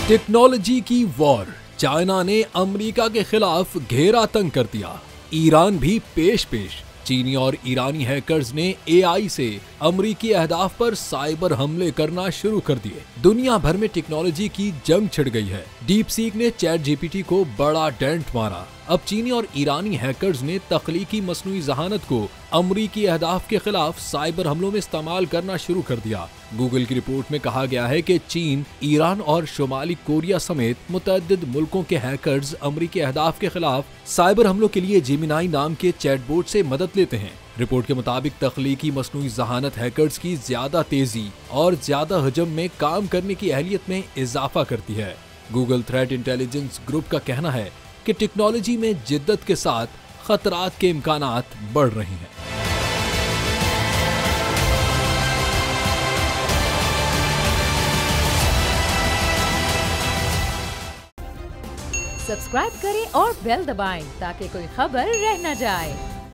Technology की war, China ने America के खिलाफ घेरा तंग कर दिया। ईरान भी पेश पेश। चीनी और ईरानी हैकर्स ने एआई से अमेरिकी अहदाफ पर साइबर हमले करना शुरू कर दिए। दुनिया भर में टेक्नोलॉजी की जंग छिड़ गई है। डीप सीक ने चैट जीपीटी को बड़ा डेंट मारा। अब चीनी और ईरानी हैकर्स ने तख्लीकी मसनूई जहानत को अमेरिकी अहदाफ के खिलाफ साइबर हमलों में इस्तेमाल करना शुरू कर दिया। गूगल की रिपोर्ट में कहा गया है कि चीन, ईरान और शुमाली कोरिया समेत मुतअद्दिद मुल्कों के हैकर्स अमेरिकी अहदाफ के खिलाफ साइबर हमलों के लिए जेमिनाई नाम के चैटबोट से मदद लेते हैं। रिपोर्ट के मुताबिक तख्लीकी मसनूई जहानत हैकर्स की ज्यादा तेजी और ज्यादा हजम में काम करने की अहलियत में इजाफा करती है। गूगल थ्रेट इंटेलिजेंस ग्रुप का कहना है कि टेक्नोलॉजी में जिद्दत के साथ खतरात के इम्कानात बढ़ रहे हैं। सब्सक्राइब करें और बेल दबाएं ताकि कोई खबर रह न जाए।